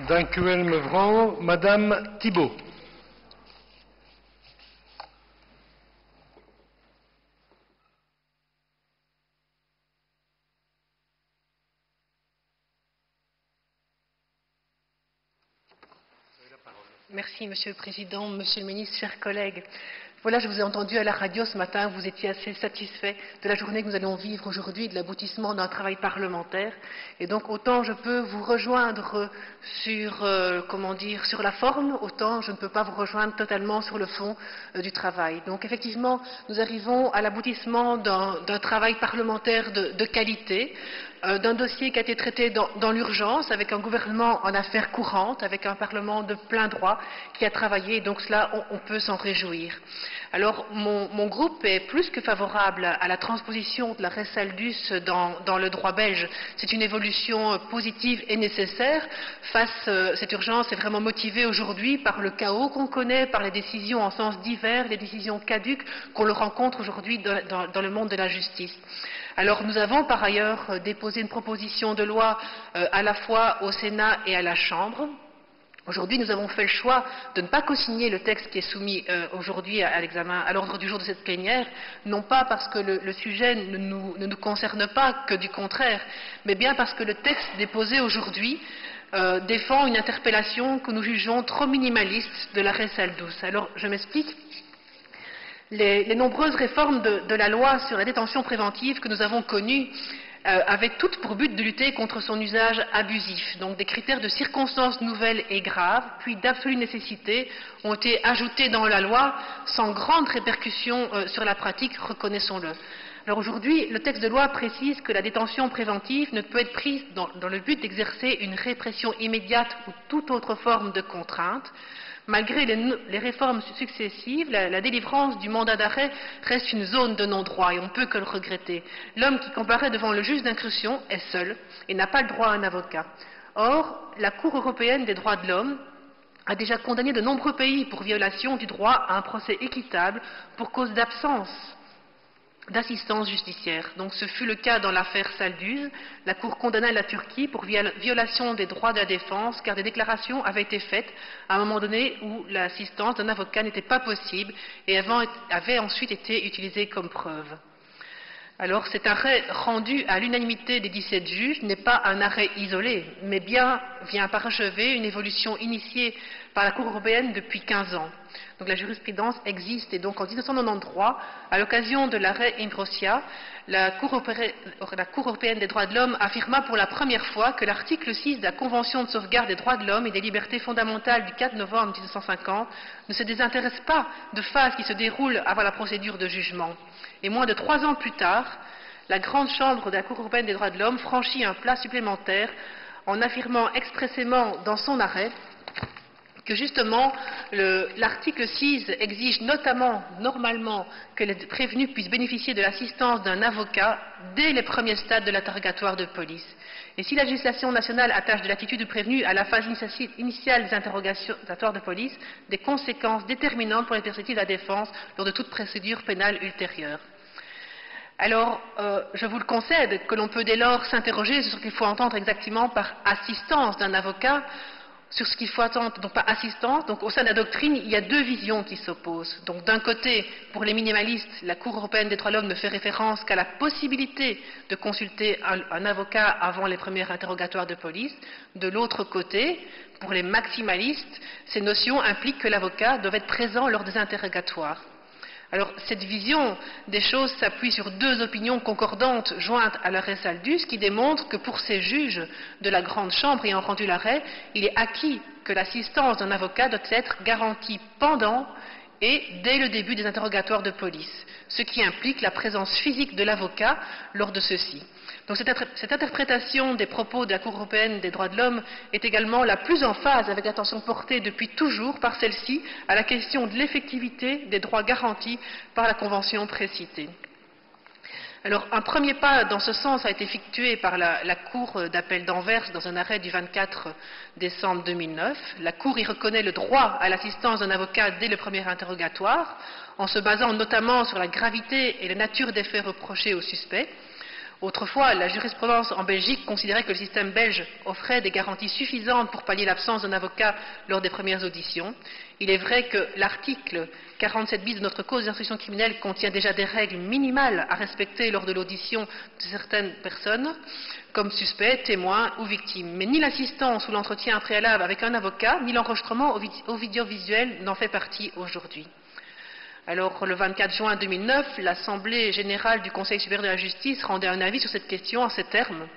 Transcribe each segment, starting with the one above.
Dank u wel, mevrouw. Madame Thibault. Merci, Monsieur le Président, Monsieur le Ministre, chers collègues. Voilà, je vous ai entendu à la radio ce matin, vous étiez assez satisfait de la journée que nous allons vivre aujourd'hui, de l'aboutissement d'un travail parlementaire. Et donc, autant je peux vous rejoindre sur, sur la forme, autant je ne peux pas vous rejoindre totalement sur le fond du travail. Donc, effectivement, nous arrivons à l'aboutissement d'un travail parlementaire de qualité, d'un dossier qui a été traité dans l'urgence, avec un gouvernement en affaires courantes, avec un Parlement de plein droit qui a travaillé, et donc cela, on peut s'en réjouir. Alors, mon groupe est plus que favorable à la transposition de l'arrêt Saldus dans le droit belge. C'est une évolution positive et nécessaire. Cette urgence est vraiment motivée aujourd'hui par le chaos qu'on connaît, par les décisions en sens divers, les décisions caduques qu'on le rencontre aujourd'hui dans le monde de la justice. Alors, nous avons par ailleurs déposé une proposition de loi à la fois au Sénat et à la Chambre. Aujourd'hui, nous avons fait le choix de ne pas co-signer le texte qui est soumis aujourd'hui à l'examen, à l'ordre du jour de cette plénière, non pas parce que le sujet ne nous concerne pas, que du contraire, mais bien parce que le texte déposé aujourd'hui défend une interpellation que nous jugeons trop minimaliste de l'arrêt Saldus. Alors, je m'explique. Les nombreuses réformes de la loi sur la détention préventive que nous avons connues avaient toutes pour but de lutter contre son usage abusif. Donc des critères de circonstances nouvelles et graves, puis d'absolue nécessité, ont été ajoutés dans la loi sans grande répercussion sur la pratique, reconnaissons-le. Alors aujourd'hui, le texte de loi précise que la détention préventive ne peut être prise dans le but d'exercer une répression immédiate ou toute autre forme de contrainte. Malgré les réformes successives, la délivrance du mandat d'arrêt reste une zone de non-droit et on ne peut que le regretter. L'homme qui comparaît devant le juge d'instruction est seul et n'a pas le droit à un avocat. Or, la Cour européenne des droits de l'homme a déjà condamné de nombreux pays pour violation du droit à un procès équitable pour cause d'absence d'assistance judiciaire. Donc ce fut le cas dans l'affaire Saldus. La Cour condamna la Turquie pour violation des droits de la défense car des déclarations avaient été faites à un moment donné où l'assistance d'un avocat n'était pas possible et avait ensuite été utilisée comme preuve. Alors cet arrêt rendu à l'unanimité des 17 juges n'est pas un arrêt isolé, mais bien vient parachever une évolution initiée par la Cour européenne depuis 15 ans. Donc la jurisprudence existe et donc en 1993, à l'occasion de l'arrêt Imbrosia, la Cour européenne des droits de l'homme affirma pour la première fois que l'article 6 de la Convention de sauvegarde des droits de l'homme et des libertés fondamentales du 4 novembre 1950 ne se désintéresse pas de phases qui se déroulent avant la procédure de jugement. Et moins de 3 ans plus tard, la Grande Chambre de la Cour européenne des droits de l'homme franchit un pas supplémentaire en affirmant expressément dans son arrêt que justement l'article 6 exige normalement que les prévenus puissent bénéficier de l'assistance d'un avocat dès les premiers stades de l'interrogatoire de police. Et si la législation nationale attache de l'attitude du prévenu à la phase initiale des interrogatoires de police des conséquences déterminantes pour les perspectives de la défense lors de toute procédure pénale ultérieure. Alors, je vous le concède que l'on peut dès lors s'interroger sur ce qu'il faut entendre exactement par assistance d'un avocat, sur ce qu'il faut attendre, donc pas assistance. Donc au sein de la doctrine, il y a deux visions qui s'opposent. Donc d'un côté, pour les minimalistes, la Cour européenne des droits de l'homme ne fait référence qu'à la possibilité de consulter un avocat avant les premiers interrogatoires de police. De l'autre côté, pour les maximalistes, ces notions impliquent que l'avocat doit être présent lors des interrogatoires. Alors, cette vision des choses s'appuie sur deux opinions concordantes jointes à l'arrêt Saldus qui démontrent que pour ces juges de la Grande Chambre ayant rendu l'arrêt, il est acquis que l'assistance d'un avocat doit être garantie pendant et dès le début des interrogatoires de police, ce qui implique la présence physique de l'avocat lors de ceux-ci. Donc cette interprétation des propos de la Cour européenne des droits de l'homme est également la plus en phase avec l'attention portée depuis toujours par celle-ci à la question de l'effectivité des droits garantis par la Convention précitée. Alors, un premier pas dans ce sens a été effectué par la Cour d'appel d'Anvers dans un arrêt du 24 décembre 2009. La Cour y reconnaît le droit à l'assistance d'un avocat dès le premier interrogatoire, en se basant notamment sur la gravité et la nature des faits reprochés au suspect. Autrefois, la jurisprudence en Belgique considérait que le système belge offrait des garanties suffisantes pour pallier l'absence d'un avocat lors des premières auditions. Il est vrai que l'article 47 bis de notre code d'instruction criminelle contient déjà des règles minimales à respecter lors de l'audition de certaines personnes, comme suspects, témoins ou victimes. Mais ni l'assistance ou l'entretien préalable avec un avocat, ni l'enregistrement audiovisuel n'en fait partie aujourd'hui. Alors, le 24 juin 2009, l'Assemblée générale du Conseil supérieur de la justice rendait un avis sur cette question en ces termes.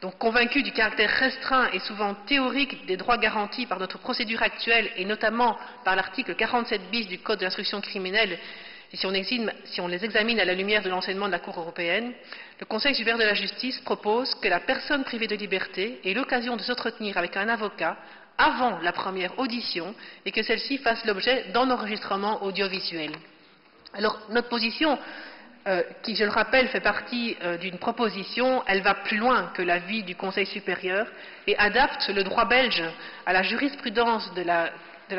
Donc, convaincu du caractère restreint et souvent théorique des droits garantis par notre procédure actuelle et notamment par l'article 47 bis du Code de l'instruction criminelle, et si on les examine à la lumière de l'enseignement de la Cour européenne, le Conseil supérieur de la justice propose que la personne privée de liberté ait l'occasion de s'entretenir avec un avocat avant la première audition et que celle-ci fasse l'objet d'un enregistrement audiovisuel. Alors, notre position, qui, je le rappelle, fait partie d'une proposition, elle va plus loin que l'avis du Conseil supérieur et adapte le droit belge à la jurisprudence de la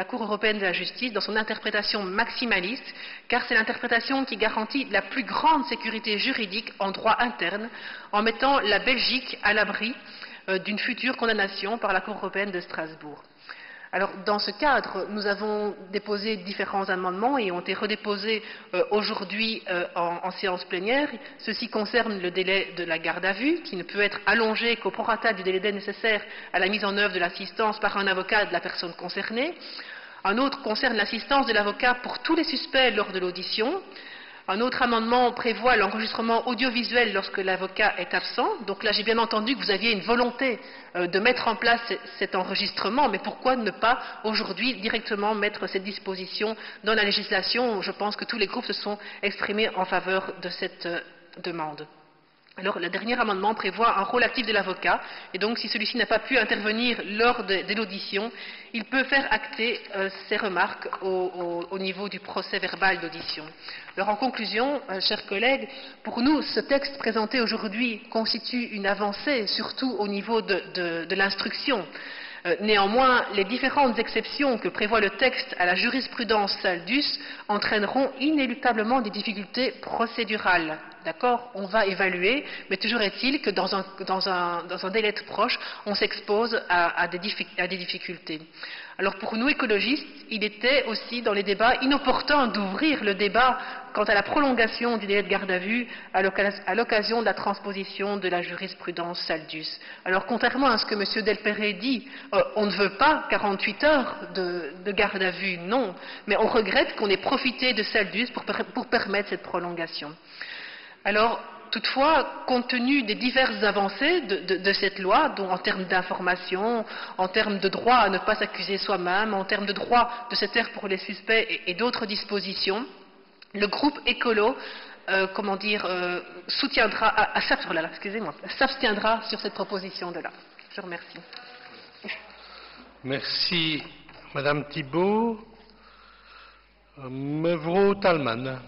Cour européenne de la justice dans son interprétation maximaliste, car c'est l'interprétation qui garantit la plus grande sécurité juridique en droit interne, en mettant la Belgique à l'abri d'une future condamnation par la Cour européenne de Strasbourg. Alors, dans ce cadre, nous avons déposé différents amendements et ont été redéposés aujourd'hui en séance plénière. Ceci concerne le délai de la garde à vue, qui ne peut être allongé qu'au prorata du délai nécessaire à la mise en œuvre de l'assistance par un avocat de la personne concernée. Un autre concerne l'assistance de l'avocat pour tous les suspects lors de l'audition. Un autre amendement prévoit l'enregistrement audiovisuel lorsque l'avocat est absent. Donc là, j'ai bien entendu que vous aviez une volonté de mettre en place cet enregistrement, mais pourquoi ne pas aujourd'hui directement mettre cette disposition dans la législation? Je pense que tous les groupes se sont exprimés en faveur de cette demande. Alors, le dernier amendement prévoit un rôle actif de l'avocat, et donc si celui-ci n'a pas pu intervenir lors de l'audition, il peut faire acter ses remarques au niveau du procès verbal d'audition. Alors, en conclusion, chers collègues, pour nous, ce texte présenté aujourd'hui constitue une avancée, surtout au niveau de l'instruction. Néanmoins, les différentes exceptions que prévoit le texte à la jurisprudence Saldus entraîneront inéluctablement des difficultés procédurales. D'accord? On va évaluer, mais toujours est-il que dans un délai proche, on s'expose à des difficultés. Alors pour nous, écologistes, il était aussi dans les débats inopportun d'ouvrir le débat quant à la prolongation du délai de garde à vue à l'occasion de la transposition de la jurisprudence Saldus. Alors contrairement à ce que M. Delperret dit, on ne veut pas 48 heures de garde à vue, non, mais on regrette qu'on ait profité de Saldus pour permettre cette prolongation. Alors, toutefois, compte tenu des diverses avancées de cette loi, dont en termes d'information, en termes de droit à ne pas s'accuser soi-même, en termes de droit de se taire pour les suspects et d'autres dispositions, le groupe écolo, s'abstiendra sur cette proposition de loi. Je vous remercie. Merci, Madame Thibault. Mevrouw Talman.